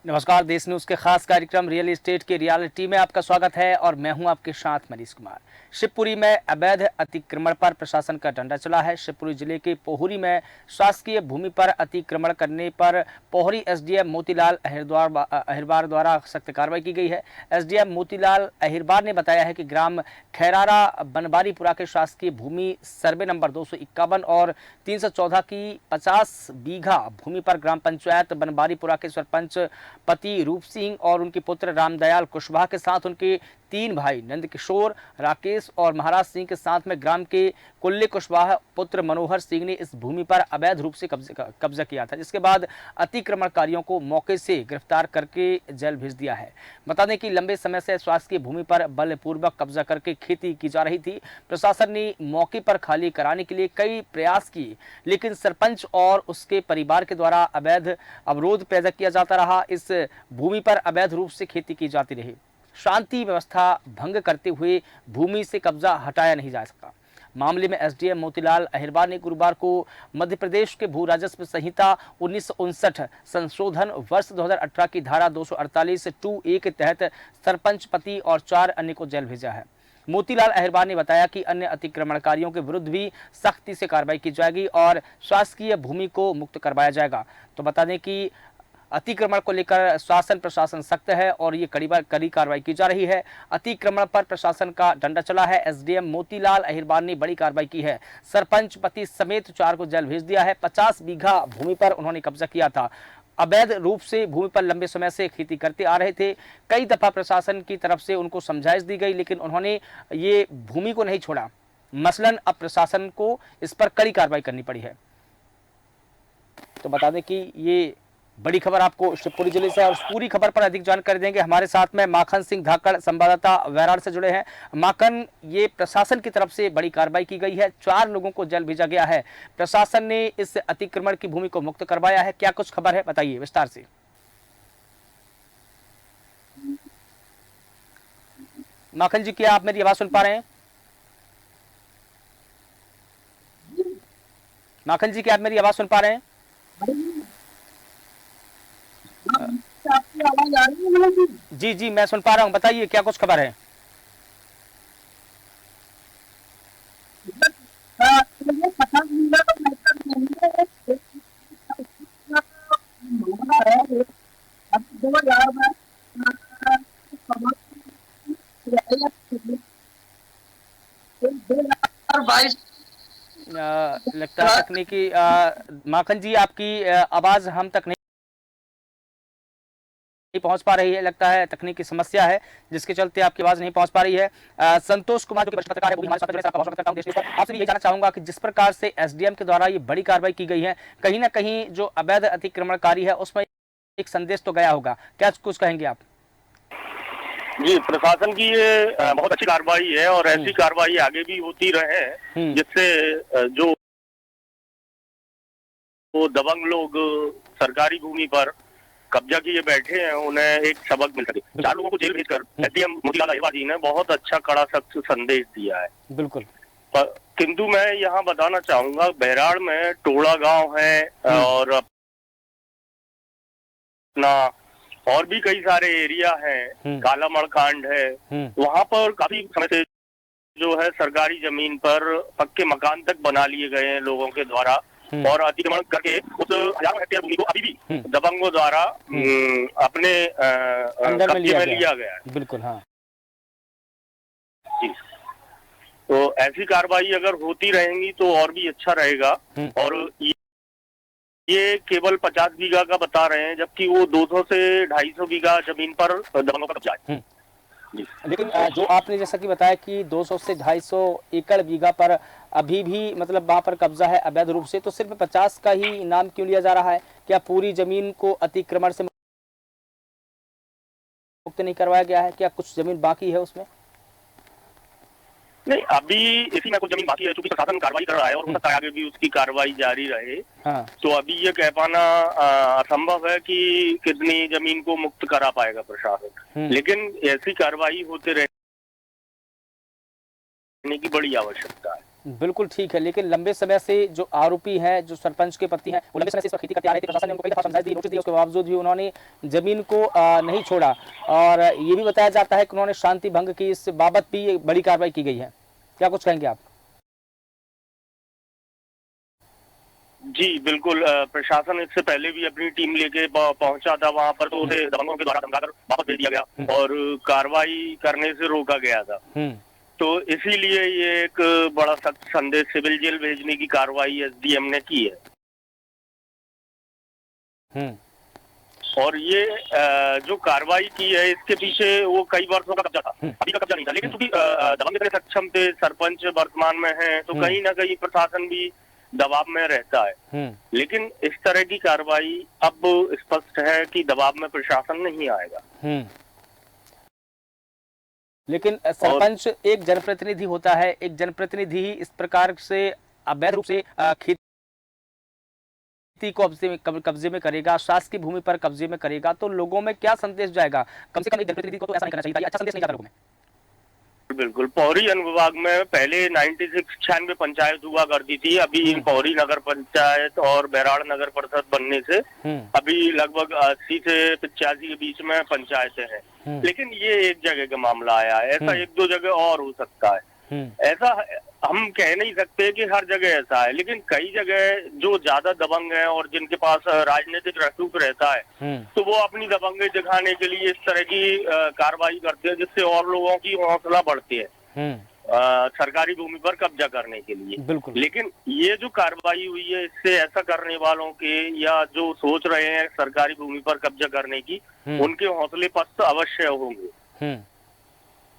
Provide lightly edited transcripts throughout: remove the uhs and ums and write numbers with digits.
नमस्कार, देश न्यूज के खास कार्यक्रम रियल एस्टेट के रियलिटी में आपका स्वागत है और मैं हूं आपके साथ मनीष कुमार। शिवपुरी में अवैध अतिक्रमण पर प्रशासन का डंडा चला है। शिवपुरी जिले के पोहरी में शासकीय भूमि पर अतिक्रमण करने पर पोहरी एसडीएम मोतीलाल अहिरबार द्वारा सख्त कार्रवाई की गई है। एसडीएम मोतीलाल अहिरबार ने बताया है कि ग्राम खैरारा बनबारीपुरा के शासकीय भूमि सर्वे नंबर 251 और 314 की 50 बीघा भूमि पर ग्राम पंचायत बनबारीपुरा के सरपंच पति रूप सिंह और उनके पुत्र रामदयाल कुशवाहा के साथ उनके 3 भाई नंद किशोर, राकेश और महाराज सिंह के साथ में ग्राम के कुल्ले कुशवाहा पुत्र मनोहर सिंह ने इस भूमि पर अवैध रूप से कब्जा किया था, जिसके बाद अतिक्रमणकारियों को मौके से गिरफ्तार करके जेल भेज दिया है। बता दें कि लंबे समय से शासकीय भूमि पर बलपूर्वक कब्जा करके खेती की जा रही थी। प्रशासन ने मौके पर खाली कराने के लिए कई प्रयास किए, लेकिन सरपंच और उसके परिवार के द्वारा अवैध अवरोध पैदा किया जाता रहा। इस भूमि पर अवैध रूप से खेती की जाती रही। शांति व्यवस्था भंग करते हुए भूमि से कब्जा हटाया नहीं जा सका। मामले में एसडीएम मोतीलाल अहिरबार ने गुरुवार को मध्य प्रदेश के भू राजस्व संहिता 1959 संशोधन वर्ष 2018 की धारा 248(2)(a) के तहत सरपंच पति और 4 अन्य को जेल भेजा है। मोतीलाल अहिरबार ने बताया कि अन्य अतिक्रमणकारियों के विरुद्ध भी सख्ती से कार्रवाई की जाएगी और शासकीय भूमि को मुक्त करवाया जाएगा। तो बता दें कि अतिक्रमण को लेकर शासन प्रशासन सख्त है और ये कड़ी कार्रवाई की जा रही है। अतिक्रमण पर प्रशासन का डंडा चला है। एसडीएम मोतीलाल अहिरबार ने बड़ी कार्रवाई की है। सरपंच पति समेत 4 को जेल भेज दिया है। 50 बीघा भूमि पर उन्होंने कब्जा किया था। अवैध रूप से भूमि पर लंबे समय से खेती करते आ रहे थे। कई दफा प्रशासन की तरफ से उनको समझाइश दी गई, लेकिन उन्होंने ये भूमि को नहीं छोड़ा। मसलन अब प्रशासन को इस पर कड़ी कार्रवाई करनी पड़ी है। तो बता दें कि ये बड़ी खबर आपको शिवपुरी जिले से, और पूरी खबर पर अधिक जानकारी देंगे हमारे साथ में माखन सिंह धाकड़, संवाददाता वैराड़ से जुड़े हैं। माखन, ये प्रशासन की तरफ से बड़ी कार्रवाई की गई है, 4 लोगों को जेल भेजा गया है। प्रशासन ने इस अतिक्रमण की भूमि को मुक्त करवाया है, क्या कुछ खबर है, बताइए विस्तार से। माखन जी, क्या आप मेरी आवाज सुन पा रहे हैं? माखन जी, क्या आप मेरी आवाज सुन पा रहे हैं? आपकी आवाज आ रही है मुझे? जी जी, मैं सुन पा रहा हूँ, बताइए क्या कुछ खबर है। मुझे 50 बीघा का मैटर नहीं है। मामला है अब 2000 में 2022 लगता है तकनीकी माखन जी, आपकी आवाज हम तक नहीं पहुंच पा रही है। लगता है तकनीकी समस्या है जिसके चलते आपकी आवाज नहीं पहुंच पा रही है। संतोष कुमार जो कि वरिष्ठ पत्रकार है, वो भी हमारे साथ जुड़े हैं। आपका बहुत स्वागत करता हूं देश न्यूज़ पर। आपसे भी यही जानना चाहूंगा कि जिस प्रकार से एसडीएम के द्वारा ये बड़ी कार्रवाई की गई है, कहीं ना कहीं जो अवैध अतिक्रमणकारी है उसमें एक संदेश तो गया होगा, क्या कुछ कहेंगे आप? जी, प्रशासन की ये बहुत अच्छी कार्रवाई है और ऐसी कार्रवाई आगे भी होती रहे, जिससे जो दबंग लोग सरकारी भूमि पर कब्जा किए बैठे हैं उन्हें एक सबक मिल सके। 4 लोगों को जेल भेजकर एसडीएम मोतीलाल अहिरबार जी ने बहुत अच्छा कड़ा सख्त संदेश दिया है। बिल्कुल। किंतु मैं यहाँ बताना चाहूंगा, बहराड़ में टोड़ा गांव है और अपना और भी कई सारे एरिया हैं, काला मड़कांड है, वहां पर काफी समय से जो है सरकारी जमीन पर पक्के मकान तक बना लिए गए हैं लोगों के द्वारा और अतिक्रमण करके उस हजारों हेक्टेयर भूमि को अभी भी दबंगों द्वारा अपने कब्जे में लिया गया है। बिल्कुल, हाँ जी। तो ऐसी कार्रवाई अगर होती रहेंगी तो और भी अच्छा रहेगा। और ये केवल 50 बीघा का बता रहे हैं, जबकि वो 200 से 250 बीघा जमीन पर दबंगों का कब्जा है। लेकिन जो आपने जैसा कि बताया कि 200 से 250 एकड़ बीघा पर अभी भी मतलब वहां पर कब्जा है अवैध रूप से, तो सिर्फ 50 का ही इनाम क्यों लिया जा रहा है? क्या पूरी जमीन को अतिक्रमण से मुक्त नहीं करवाया गया है? क्या कुछ जमीन बाकी है उसमें? नहीं, अभी इसी में कुछ जमीन बाकी है, चूंकि प्रशासन कार्रवाई कर रहा है और हो सकता है आगे भी उसकी कार्रवाई जारी रहे। हाँ। तो अभी ये कह पाना असंभव है कि कितनी जमीन को मुक्त करा पाएगा प्रशासन, लेकिन ऐसी कार्रवाई होते रहने की बड़ी आवश्यकता है। बिल्कुल ठीक है, लेकिन लंबे समय से जो आरोपी हैं, जो सरपंच के पति हैं, वो लंबे समय से इस पर खेती करते आ रहे थे। प्रशासन ने उनको कई दफा समझाइश दी, नोटिस दिए, उसके बावजूद भी उन्होंने जमीन को नहीं छोड़ा। और ये भी बताया जाता है कि उन्होंने शांति भंग की, इस बाबत भी एक बड़ी कार्रवाई की गई है। क्या कुछ कहेंगे आप? जी बिल्कुल, प्रशासन इससे पहले भी अपनी टीम लेके पहुंचा था वहां पर, तो उसे दबंगों के द्वारा धमकाकर वापस भेज दिया गया और कार्रवाई करने से रोका गया था। तो इसीलिए ये एक बड़ा सख्त संदेश सिविल जेल भेजने की कार्रवाई एसडीएम ने की है। और ये जो कार्रवाई की है, इसके पीछे वो कई वर्षों का कब्जा था, अभी का कब्जा नहीं था, लेकिन क्योंकि दबंग इतने सक्षम थे, सरपंच वर्तमान में हैं, तो कहीं ना कहीं प्रशासन भी दबाव में रहता है। लेकिन इस तरह की कार्रवाई अब स्पष्ट है कि दबाव में प्रशासन नहीं आएगा। लेकिन सरपंच एक जनप्रतिनिधि होता है, एक जनप्रतिनिधि ही इस प्रकार से अवैध रूप से खेती को कब्जे में करेगा, शासकीय भूमि पर कब्जे में करेगा, तो लोगों में क्या संदेश जाएगा? कम से कम एक जनप्रतिनिधि को तो ऐसा नहीं करना चाहिए था, अच्छा संदेश नहीं जाता लोगों में। बिल्कुल, पौड़ी अनुविभाग में पहले 96 पंचायत हुआ करती थी। अभी पौड़ी नगर पंचायत और बैराड़ नगर परिषद बनने से अभी लगभग 80 से 85 के बीच में पंचायतें हैं। लेकिन ये एक जगह का मामला आया है, ऐसा एक दो जगह और हो सकता है। ऐसा हम कह नहीं सकते कि हर जगह ऐसा है, लेकिन कई जगह जो ज्यादा दबंग है और जिनके पास राजनीतिक रसूख रहता है, तो वो अपनी दबंगी दिखाने के लिए इस तरह की कार्रवाई करते हैं, जिससे और लोगों की हौसला बढ़ती है सरकारी भूमि पर कब्जा करने के लिए। बिल्कुल। लेकिन ये जो कार्रवाई हुई है, इससे ऐसा करने वालों के या जो सोच रहे हैं सरकारी भूमि पर कब्जा करने की, उनके हौसले पस्त अवश्य होंगे।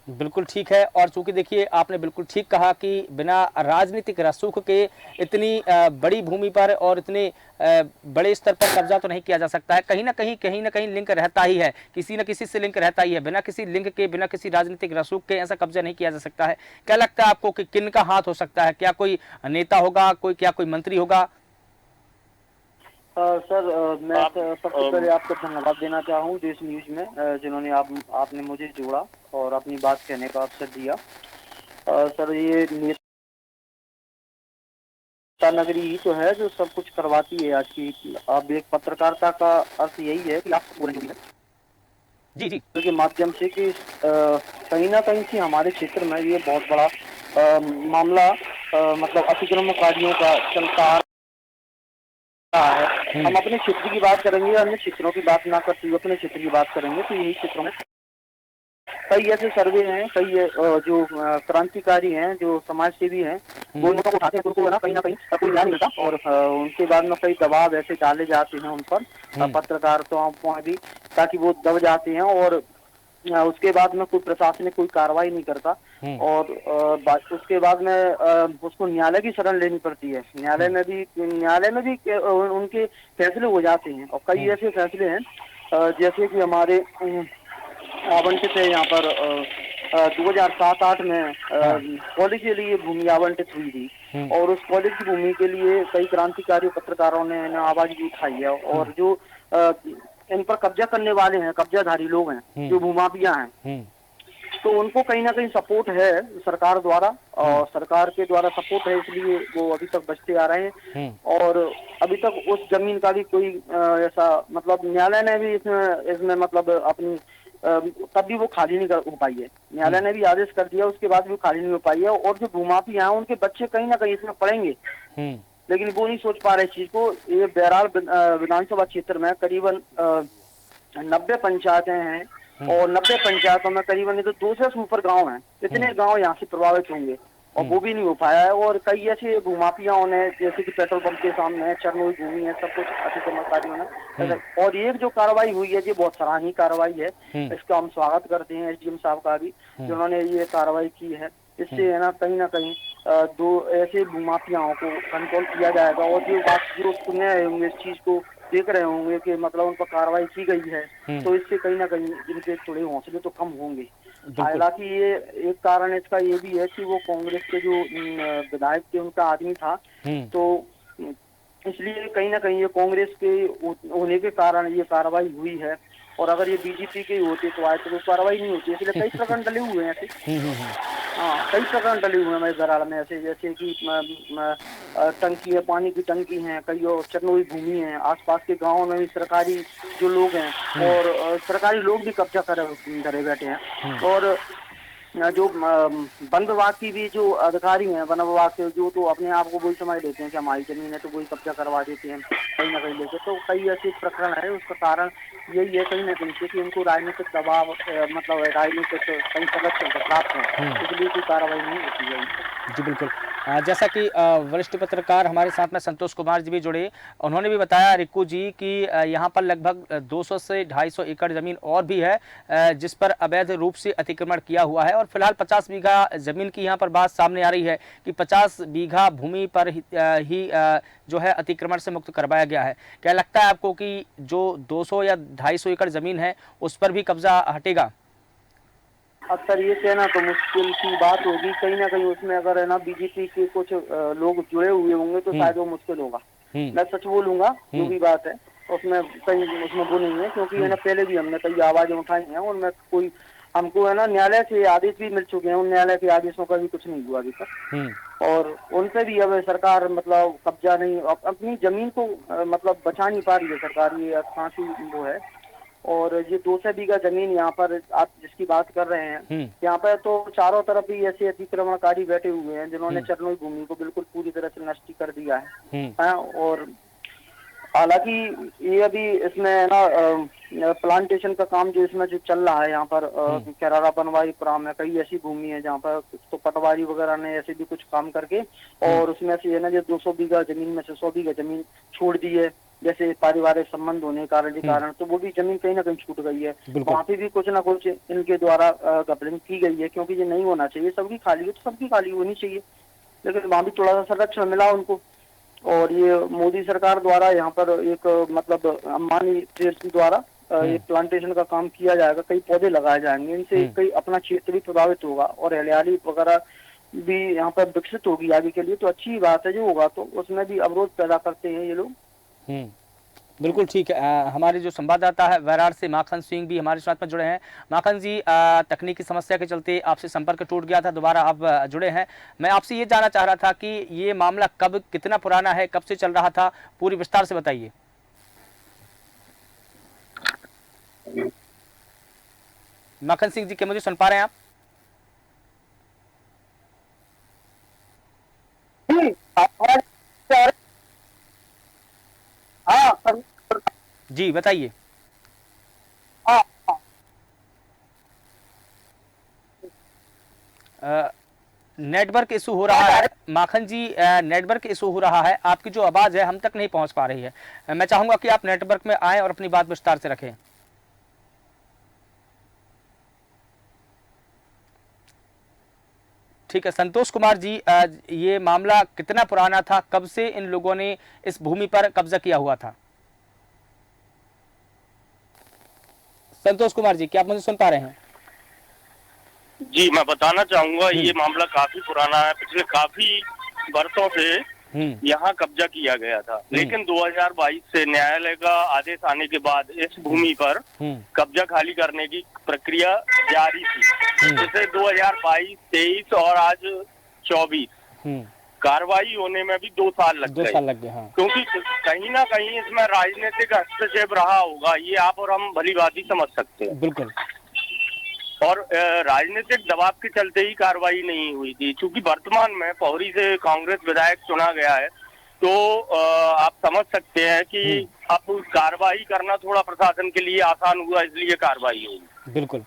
बिल्कुल ठीक है। और चूंकि देखिए, आपने बिल्कुल ठीक कहा कि बिना राजनीतिक रसूख के इतनी बड़ी भूमि पर और इतने बड़े स्तर पर कब्जा तो नहीं किया जा सकता है। कहीं ना कहीं लिंक रहता ही है, किसी न किसी से लिंक रहता ही है। बिना किसी लिंक के, बिना किसी राजनीतिक रसूख के ऐसा कब्जा नहीं किया जा सकता है। क्या लगता है आपको कि किन का हाथ हो सकता है? क्या कोई नेता होगा, कोई मंत्री होगा? सर, मैं सबसे पहले आपको धन्यवाद देना चाहूँ देश न्यूज में, जिन्होंने आपने मुझे जोड़ा और अपनी बात कहने का अवसर दिया। सर, ये नेता नगरी ही तो है जो सब कुछ करवाती है आज की। अब एक पत्रकारिता का अर्थ यही है कि आप बोलेंगे जी के माध्यम से कि कहीं ना कहीं से हमारे क्षेत्र में ये बहुत बड़ा मामला मतलब अतिक्रमणकारियों का चलता है। हम अपने क्षेत्र की बात करेंगे, अन्य क्षेत्रों की बात ना करते हुए अपने क्षेत्र की बात करेंगे, तो यही क्षेत्रों में कई ऐसे सर्वे हैं, कई जो क्रांतिकारी हैं, जो समाज सेवी हैं, वो लोगों को उठाते हैं, उनको ना कहीं कोई ध्यान नहीं मिलता और उनके बाद में कई दबाव ऐसे डाले जाते हैं उन पर, पत्रकारिताओं पर भी, ताकि वो दब जाते हैं और उसके बाद में कोई प्रशासनिक कोई कार्रवाई नहीं करता और उसके बाद में उसको न्यायालय की शरण लेनी पड़ती है। न्यायालय में भी उनके फैसले हो जाते हैं और कई ऐसे फैसले हैं जैसे कि हमारे आवंटित है यहाँ पर 2007-8 में कॉलेज के लिए भूमि आवंटित हुई थी और उस कॉलेज की भूमि के लिए कई क्रांतिकारी पत्रकारों ने आवाज भी उठाई है और जो इन पर कब्जा करने वाले हैं, कब्जाधारी लोग हैं, जो भूमाफिया हैं, तो उनको कहीं ना कहीं सपोर्ट है सरकार द्वारा और सरकार के द्वारा सपोर्ट है, इसलिए वो अभी तक बचते आ रहे हैं और अभी तक उस जमीन का भी कोई ऐसा मतलब न्यायालय ने भी इसमें मतलब अपनी तब भी वो खाली नहीं हो पाई है। न्यायालय ने भी आदेश कर दिया, उसके बाद भी खाली नहीं हो पाई है और जो भूमाफिया हैं उनके बच्चे कहीं ना कहीं इसमें पड़ेंगे, लेकिन वो नहीं सोच पा रहे इस चीज को। ये बैराड़ विधानसभा क्षेत्र में करीबन 90 पंचायतें हैं और 90 पंचायतों में करीबन तो 200 से ऊपर गांव हैं। इतने गांव यहाँ से प्रभावित होंगे और वो भी नहीं हो पाया है और कई ऐसे भूमाफियाओं ने, जैसे कि पेट्रोल पंप के सामने चरनोई भूमि है, सब कुछ अतिक्रमणकारियों ने, और ये जो कार्रवाई हुई है ये बहुत सराहनीय कार्रवाई है। इसका हम स्वागत करते हैं एसडीएम साहब का भी, जिन्होंने ये कार्रवाई की है। इससे है ना कहीं दो ऐसे भूमाफियाओं को कंट्रोल किया जाएगा और जो सुन रहे होंगे इस चीज को, देख रहे होंगे कि मतलब उन पर कार्रवाई की गई है, तो इससे कहीं ना कहीं इनके थोड़े हौसले तो कम होंगे। हालांकि ये एक कारण इसका ये भी है कि वो कांग्रेस के जो विधायक थे उनका आदमी था, तो इसलिए कहीं ना कहीं ये कांग्रेस के होने के कारण ये कार्रवाई हुई है और अगर ये बीजेपी के होते तो आज तो कार्रवाई नहीं होती, इसलिए कई प्रकरण डले हुए हैं ऐसे। हाँ, कई प्रकरण डले हुए हैं मेरे घराल में, ऐसे जैसे कि टंकी है, पानी की टंकी है, कई और चरनोई भूमि है, आसपास के गांवों में भी सरकारी जो लोग हैं और सरकारी लोग भी कब्जा करे बैठे हैं। और जो वन विभाग की भी जो अधिकारी हैं, वन विभाग के, जो तो अपने आप को वही समझ लेते हैं कि हमारी जमीन है तो वही कब्जा करवा देते हैं कहीं ना कहीं लेके। तो कई ऐसे प्रकरण है, उसका कारण यही है कहीं ना कहीं से कि उनको राजनीतिक दबाव मतलब राजनीतिक कई संरक्षण प्राप्त है, इसलिए कोई कार्रवाई नहीं होती है। जी बिल्कुल। जैसा कि वरिष्ठ पत्रकार हमारे साथ में संतोष कुमार जी भी जुड़े, उन्होंने भी बताया रिक्कू जी कि यहाँ पर लगभग 200 से 250 एकड़ ज़मीन और भी है जिस पर अवैध रूप से अतिक्रमण किया हुआ है, और फिलहाल 50 बीघा ज़मीन की यहाँ पर बात सामने आ रही है कि 50 बीघा भूमि पर ही जो है अतिक्रमण से मुक्त करवाया गया है। क्या लगता है आपको कि जो 200 या 250 एकड़ ज़मीन है उस पर भी कब्जा हटेगा? अब सर ये कहना तो मुश्किल की बात होगी, कहीं ना कहीं उसमें अगर है ना बीजेपी के कुछ लोग जुड़े हुए होंगे तो शायद वो मुश्किल होगा। मैं सच बोलूंगा, जो भी बात है उसमें कहीं उसमें वो नहीं है, क्योंकि है ना पहले भी हमने कई आवाजें उठाई हैं, उनमें कोई हमको है ना न्यायालय से आदेश भी मिल चुके हैं, उन न्यायालय के आदेशों का भी कुछ नहीं हुआ अभी तक। और उनसे भी अब सरकार मतलब कब्जा नहीं, अपनी जमीन को मतलब बचा नहीं पा रही है सरकार, ये काफी वो है। और ये 200 बीघा जमीन यहाँ पर आप जिसकी बात कर रहे हैं, यहाँ पर तो चारों तरफ भी ऐसे अतिक्रमणकारी बैठे हुए हैं जिन्होंने चरनोई भूमि को बिल्कुल पूरी तरह से नष्ट कर दिया है। और हालांकि ये अभी इसमें ना प्लांटेशन का काम जो इसमें जो चल रहा है यहाँ पर केरारा बनवाई पुराम में कई ऐसी भूमि है जहाँ पर तो पटवारी वगैरह ने ऐसे भी कुछ काम करके और उसमें से है ना जो 200 बीघा जमीन में से 100 बीघा जमीन छोड़ दी है, जैसे पारिवारिक संबंध होने के कारण तो वो भी जमीन कहीं ना कहीं छूट गई है। वहाँ पे भी कुछ ना कुछ इनके द्वारा कपलिंग की गई है, क्योंकि ये नहीं होना चाहिए, सबकी खाली है तो सबकी खाली होनी चाहिए, लेकिन वहाँ भी थोड़ा सा संरक्षण मिला उनको। और ये मोदी सरकार द्वारा यहाँ पर एक मतलब अंबानी ट्रेस्ट द्वारा एक प्लांटेशन का काम किया जाएगा, कई पौधे लगाए जाएंगे, इनसे कई अपना क्षेत्र भी प्रभावित होगा और हरियाली वगैरह भी यहाँ पर विकसित होगी आगे के लिए, तो अच्छी बात है जो होगा। तो उसमें भी अवरोध पैदा करते हैं ये लोग। बिल्कुल ठीक है। हमारे जो संवाददाता है वैरार से माखन सिंह भी हमारे साथ में जुड़े हैं। माखन जी, तकनीकी समस्या के चलते आपसे संपर्क टूट गया था, दोबारा आप जुड़े हैं। मैं आपसे ये जानना चाह रहा था कि ये मामला कब, कितना पुराना है, कब से चल रहा था, पूरी विस्तार से बताइए। माखन सिंह जी, क्या मुझे सुन पा रहे हैं आप? जी बताइए। नेटवर्क इशू हो रहा है माखन जी, नेटवर्क इशू हो रहा है, आपकी जो आवाज़ है हम तक नहीं पहुंच पा रही है। मैं चाहूंगा कि आप नेटवर्क में आएं और अपनी बात विस्तार से रखें। ठीक है संतोष कुमार जी, ये मामला कितना पुराना था, कब से इन लोगों ने इस भूमि पर कब्जा किया हुआ था? संतोष कुमार जी, क्या आप मुझे सुन पा रहे हैं? जी मैं बताना चाहूंगा, ये मामला काफी पुराना है, पिछले काफी वर्षों से यहाँ कब्जा किया गया था, लेकिन 2022 से न्यायालय का आदेश आने के बाद इस भूमि पर कब्जा खाली करने की प्रक्रिया जारी थी। जैसे 2022, 23 और आज 24 कार्रवाई होने में भी 2 साल लग गए। हाँ। क्योंकि कहीं ना कहीं इसमें राजनीतिक हस्तक्षेप रहा होगा, ये आप और हम भली भांति समझ सकते हैं। बिल्कुल। और राजनीतिक दबाव के चलते ही कार्रवाई नहीं हुई थी, क्योंकि वर्तमान में पौरी से कांग्रेस विधायक चुना गया है, तो आप समझ सकते हैं कि अब कार्रवाई करना थोड़ा प्रशासन के लिए आसान हुआ, इसलिए कार्रवाई हुई। बिल्कुल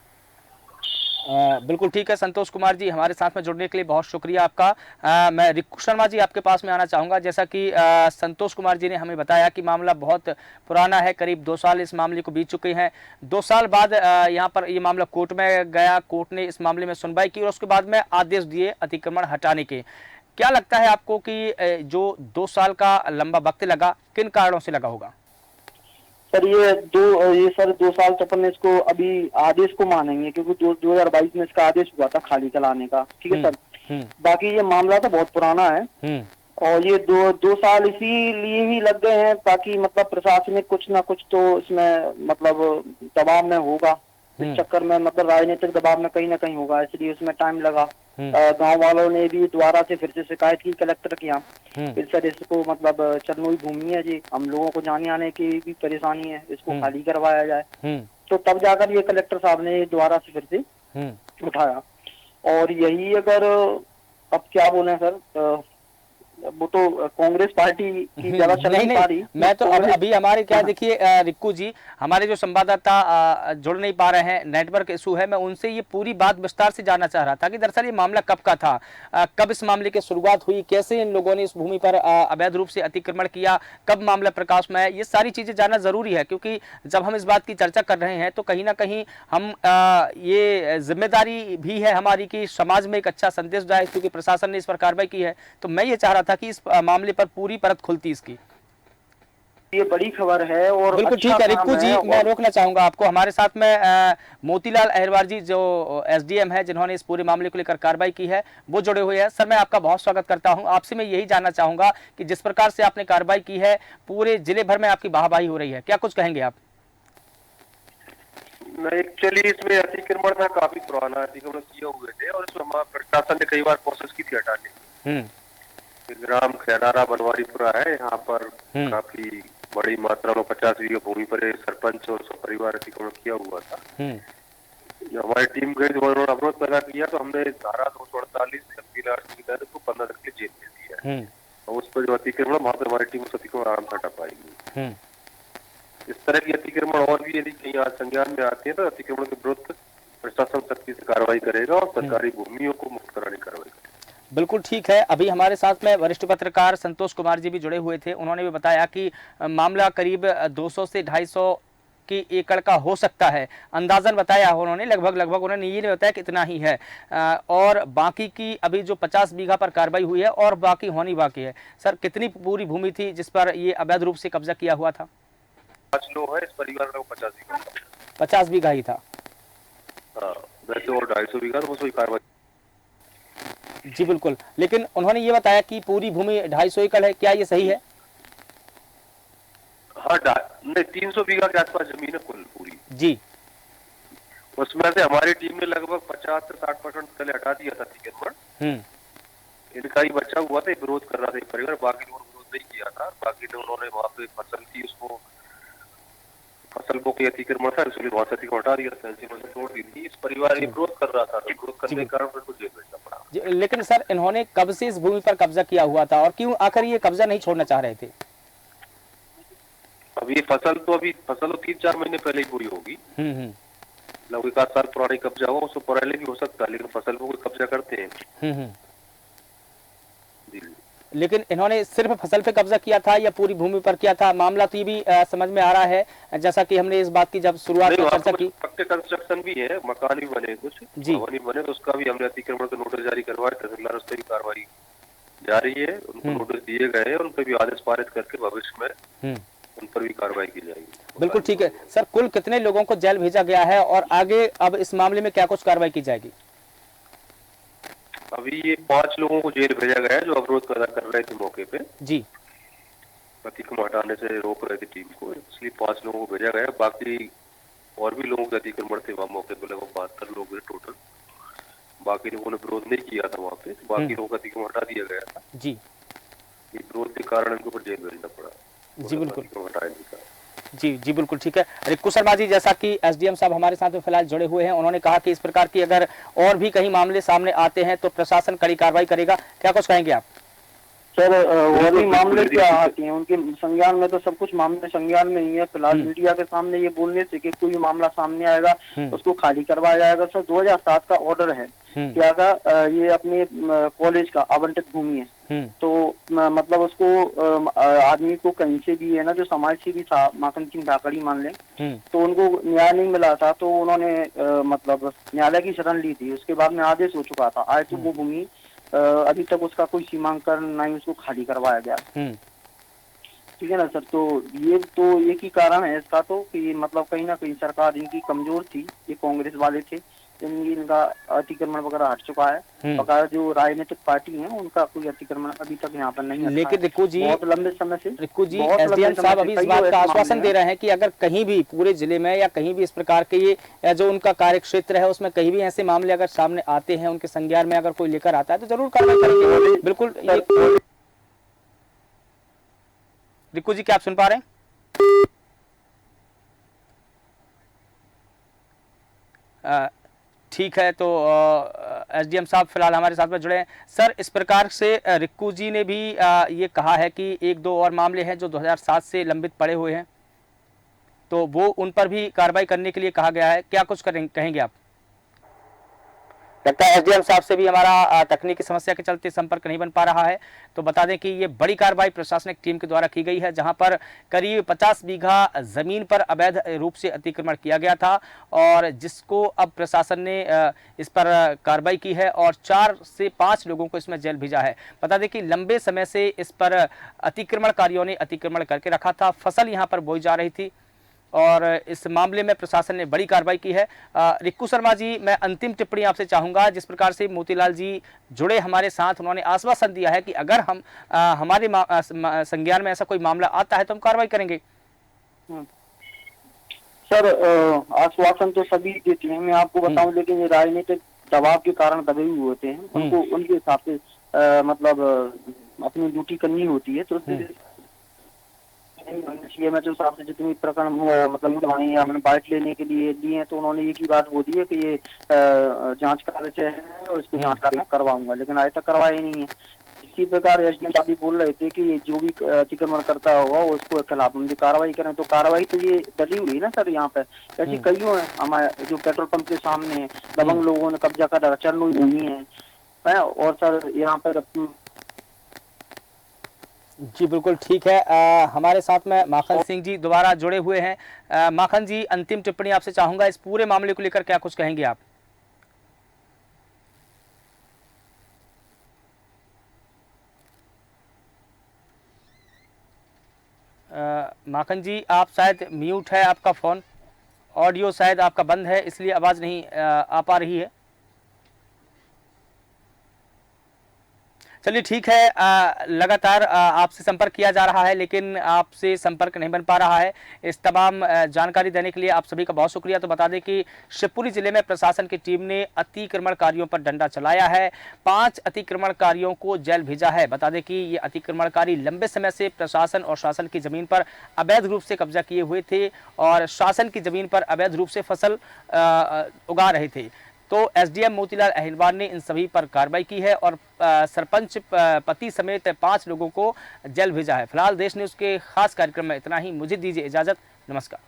बिल्कुल ठीक है संतोष कुमार जी, हमारे साथ में जुड़ने के लिए बहुत शुक्रिया आपका। मैं रिक्कू शर्मा जी आपके पास में आना चाहूँगा। जैसा कि संतोष कुमार जी ने हमें बताया कि मामला बहुत पुराना है, करीब 2 साल इस मामले को बीत चुके हैं। 2 साल बाद यहाँ पर ये मामला कोर्ट में गया, कोर्ट ने इस मामले में सुनवाई की और उसके बाद में आदेश दिए अतिक्रमण हटाने के। क्या लगता है आपको कि जो 2 साल का लंबा वक्त लगा, किन कारणों से लगा होगा? सर ये 2 साल तो अपन इसको अभी आदेश को मानेंगे, क्योंकि 2022 में इसका आदेश हुआ था खाली चलाने का, ठीक है सर। बाकी ये मामला तो बहुत पुराना है और ये 2 साल इसीलिए ही लग गए हैं ताकि मतलब प्रशासनिक कुछ ना कुछ तो इसमें मतलब दबाव में होगा, इस चक्कर में मतलब राजनीतिक दबाव में कहीं ना कहीं होगा, इसलिए उसमें टाइम लगा। गांव वालों ने भी दोबारा से फिर से शिकायत की कलेक्टर के यहाँ। इस तरह इसको मतलब चरनोई भूमि है जी, हम लोगों को जाने आने की भी परेशानी है, इसको खाली करवाया जाए। तो तब जाकर ये कलेक्टर साहब ने दोबारा से फिर से उठाया। और यही अगर अब क्या बोले सर, वो तो कांग्रेस पार्टी की ज्यादा चल नहीं पा रही। मैं तो अभी हमारे क्या देखिए रिक्कू जी, हमारे जो संवाददाता जुड़ नहीं पा रहे हैं, नेटवर्क इशू है, मैं उनसे ये पूरी बात विस्तार से जानना चाह रहा था कि दरअसल ये मामला कब का था, कब इस मामले की शुरुआत हुई, कैसे इन लोगों ने इस भूमि पर अवैध रूप से अतिक्रमण किया, कब मामला प्रकाश में आया, ये सारी चीजें जानना जरूरी है। क्योंकि जब हम इस बात की चर्चा कर रहे हैं तो कहीं ना कहीं हम ये जिम्मेदारी भी है हमारी कि समाज में एक अच्छा संदेश जाए, क्योंकि प्रशासन ने इस पर कार्रवाई की है। तो मैं ये चाह रहा था कि इस मामले पर पूरी परत खुलती इसकी। ये बड़ी खबर है और बिल्कुल ठीक है रिक्कू जी, मैं रोकना चाहूंगा आपको। हमारे साथ में मोतीलाल अहिरवार जी जो एसडीएम है, जिन्होंने इस पूरे मामले को लेकर कार्रवाई की है, वो जुड़े हुए हैं। सर मैं आपका बहुत स्वागत करता हूं। आपसे मैं यही जानना चाहूंगा कि जिस प्रकार से आपने कार्रवाई की है, पूरे जिले भर में आपकी वाहवाही हो रही है, क्या कुछ कहेंगे आप? एक्चुअली इसमें अतिक्रमण में काफी पुराना अतिक्रमण किए हुए थे और इसमें हमारा प्रशासन ने कई बार कोशिश की थी हटाने। ग्राम खैरारा बनवारीपुरा है, यहाँ पर काफी बड़ी मात्रा में 50 बीघा भूमि पर सरपंच और सब परिवार अतिक्रमण किया हुआ था। हमारी टीम गई तो उन्होंने अवरोध पैदा किया, तो हमने धारा 248 को 15 दिन के जेल दे दिया है। और उस पर जो अतिक्रमण, वहाँ पे हमारी टीम उस अतिक्रमण आराम से हटा पाएगी। इस तरह की अतिक्रमण और भी यदि कहीं आज संज्ञान में आती है तो अतिक्रमण के विरुद्ध प्रशासन सख्ती से कार्रवाई करेगा और सरकारी भूमियों को मुक्त कराने की कार्रवाई करेगा। बिल्कुल ठीक है। अभी हमारे साथ में वरिष्ठ पत्रकार संतोष कुमार जी भी जुड़े हुए थे। उन्होंने भी बताया कि मामला करीब 200 से 250 की एकड़ का हो सकता है, अंदाजन बताया उन्होंने, लगभग उन्होंने ये नहीं बताया कितना ही है। और बाकी की अभी जो 50 बीघा पर कार्रवाई हुई है और बाकी होनी बाकी है। सर कितनी पूरी भूमि थी जिस पर ये अवैध रूप से कब्जा किया हुआ था? 5 लोग है, इस परिवार का 50 बीघा 50 बीघा ही था। वैसे और 250 बीघा तो उसमें कार्रवाई। जी बिल्कुल, लेकिन उन्होंने ये बताया कि पूरी भूमि 250 एकड़ है, क्या ये सही है? हाँ, नहीं 300 बीघा के आसपास जमीन है कुल पूरी जी। उसमें से हमारी टीम ने लगभग 50 से 60% पहले हटा दिया था अतिक्रमण। इनका ही बचा हुआ था, विरोध कर रहा था परिवार, बाकी लोगों ने विरोध नहीं किया था। बाकी ने उन्होंने वहाँ पे फसल थी, उसको फसल को अतिक्रमण था, इसलिए वहाँ से अतिक्रमण हटा दिया था, तोड़ दी थी। इस परिवार ये विरोध कर रहा था, तो विरोध करने के कारण उनको जेल भेजना पड़ा। लेकिन सर इन्होंने कब से इस भूमि पर कब्जा किया हुआ था और क्यों आखिर ये कब्जा नहीं छोड़ना चाह रहे थे? अभी फसल तो 3-4 महीने पहले ही पूरी होगी। लगभग 1 साल पुरानी कब्जा हुआ, उससे पहले भी हो सकता है, लेकिन फसल को कब्जा करते हैं। लेकिन इन्होंने सिर्फ फसल पे कब्जा किया था या पूरी भूमि पर किया था? मामला तो ये भी समझ में आ रहा है, जैसा कि हमने इस बात की जब शुरुआत में चर्चा की। पक्के कंस्ट्रक्शन भी है, मकान भी बने कुछ, भवन भी बने, तो उसका भी हमने अतिक्रमण का नोटिस जारी करवाया। तहसीलदार उस पर भी कार्रवाई जारी है, उनको नोटिस दिए गए हैं, उन पर भी आदेश पारित करके भविष्य में उन पर भी कार्रवाई की जाएगी। बिल्कुल ठीक है। सर कुल कितने लोगों को जेल भेजा गया है और आगे अब इस मामले में क्या कुछ कार्रवाई की जाएगी? अभी ये 5 लोगों को जेल भेजा गया है जो अवरोध पैदा कर रहे थे मौके पे जी, अतिक्रमण हटाने से रोक रहे थे टीम को, इसलिए 5 लोगों को भेजा गया। बाकी और भी लोगों के अतिक्रमण थे वहाँ मौके पे, लगभग 72 लोग टोटल। बाकी लोगों ने विरोध नहीं किया था वहाँ पे, तो बाकी लोगों का अतिक्रमण हटा दिया गया था जी। ये विरोध के कारण इनको पर जेल भेजना पड़ा। जी बिल्कुल जी बिल्कुल ठीक है। रिक्कू शर्मा जी, जैसा कि एसडीएम साहब हमारे साथ में फिलहाल जुड़े हुए हैं, उन्होंने कहा कि इस प्रकार की अगर और भी कहीं मामले सामने आते हैं तो प्रशासन कड़ी कार्रवाई करेगा, क्या कुछ कहेंगे आप? सर वो भी मामले क्या आते हैं उनके संज्ञान में, तो सब कुछ मामले संज्ञान में ही है। फिलहाल मीडिया के सामने ये बोलने से कि कोई मामला सामने आएगा उसको खाली करवाया जाएगा। सर 2007 का ऑर्डर है क्या था, ये अपने कॉलेज का आवंटित भूमि है, तो मतलब उसको आदमी को कहीं से भी है ना, जो समाज से भी था, माखन सिंह धाकड़ी मान लें, तो उनको न्याय नहीं मिला था, तो उन्होंने मतलब न्यायालय की शरण ली थी। उसके बाद में आदेश हो चुका था, आज तो वो भूमि अभी तक उसका कोई सीमांकन नहीं, उसको खाली करवाया गया। ठीक है ना सर, तो एक ही कारण है इसका, तो कि मतलब कहीं ना कहीं सरकार इनकी कमजोर थी, ये कांग्रेस वाले थे, इनका अतिक्रमण वगैरह हट चुका है। बकाया जो राजनीतिक पार्टी है उनका कोई अतिक्रमण अभी तक यहाँ पर नहीं है। लेकिन रिक्कू जी, बहुत लंबे समय से एसडीएम साहब अभी इस बात का आश्वासन दे रहे हैं कि अगर कहीं भी पूरे जिले में या कहीं भी इस प्रकार के ये जो उनका कार्य क्षेत्र है उसमें कहीं भी ऐसे मामले अगर सामने आते हैं, उनके संज्ञान में अगर कोई लेकर आता है तो जरूर कार्रवाई करेंगे। बिल्कुल। रिक्कू जी, क्या आप सुन पा रहे हैं? ठीक है, तो एसडीएम साहब फिलहाल हमारे साथ में जुड़े हैं। सर, इस प्रकार से रिक्कू जी ने भी ये कहा है कि एक दो और मामले हैं जो 2007 से लंबित पड़े हुए हैं, तो वो उन पर भी कार्रवाई करने के लिए कहा गया है। क्या कुछ कहेंगे आप? लगता है एसडीएम साहब से भी हमारा तकनीकी समस्या के चलते संपर्क नहीं बन पा रहा है। तो बता दें कि ये बड़ी कार्रवाई प्रशासनिक टीम के द्वारा की गई है, जहां पर करीब 50 बीघा जमीन पर अवैध रूप से अतिक्रमण किया गया था और जिसको अब प्रशासन ने इस पर कार्रवाई की है और 4 से 5 लोगों को इसमें जेल भेजा है। बता दें कि लंबे समय से इस पर अतिक्रमणकारियों ने अतिक्रमण करके रखा था, फसल यहाँ पर बोई जा रही थी और इस मामले में प्रशासन ने बड़ी कार्रवाई की है। रिक्कू शर्मा जी, मैं अंतिम टिप्पणी आपसे चाहूंगा। जिस प्रकार से मोतीलाल जी जुड़े हमारे साथ, उन्होंने आश्वासन दिया है कि अगर हम हमारे संज्ञान में ऐसा कोई मामला आता है तो हम कार्रवाई करेंगे। सर, आश्वासन तो सभी देते हैं, मैं आपको बताऊं, लेकिन ये राजनीतिक दबाव के कारण दबे हुए होते हैं। उनको उनके हिसाब से मतलब अपनी ड्यूटी करनी होती है। तो सीएमएचओ साहब से जितनी प्रकरण मतलब हमने बाइट लेने के लिए दिए हैं, तो उन्होंने एक ही बात बोली है कि ये जांच कार्य है और इसको जांच कार्य करवाऊंगा, लेकिन आज तक करवाया नहीं है। इसी प्रकार एसडीएम साहब भी बोल रहे थे कि जो भी अतिक्रमण करता होगा उसको खिलाफ हम कार्रवाई करें। तो कार्रवाई तो ये डली हुई ना सर, यहाँ पे ऐसी कईयों है हमारे जो पेट्रोल पंप के सामने दबंग लोगों ने कब्जा कर रखा, चल नहीं है। और सर यहाँ पर जी बिल्कुल ठीक है। हमारे साथ में माखन सिंह जी दोबारा जुड़े हुए हैं। माखन जी, अंतिम टिप्पणी आपसे चाहूंगा, इस पूरे मामले को लेकर क्या कुछ कहेंगे आप? माखन जी, आप शायद म्यूट है, आपका फ़ोन, ऑडियो शायद आपका बंद है, इसलिए आवाज़ नहीं आ पा रही है। चलिए ठीक है, लगातार आपसे संपर्क किया जा रहा है लेकिन आपसे संपर्क नहीं बन पा रहा है। इस तमाम जानकारी देने के लिए आप सभी का बहुत शुक्रिया। तो बता दें कि शिवपुरी जिले में प्रशासन की टीम ने अतिक्रमणकारियों पर डंडा चलाया है, 5 अतिक्रमणकारियों को जेल भेजा है। बता दें कि ये अतिक्रमणकारी लंबे समय से प्रशासन और शासन की जमीन पर अवैध रूप से कब्जा किए हुए थे और शासन की जमीन पर अवैध रूप से फसल उगा रहे थे। तो एसडीएम मोतीलाल अहिरवार ने इन सभी पर कार्रवाई की है और सरपंच पति समेत 5 लोगों को जेल भेजा है। फिलहाल देश न्यूज़ के खास कार्यक्रम में इतना ही। मुझे दीजिए इजाजत। नमस्कार।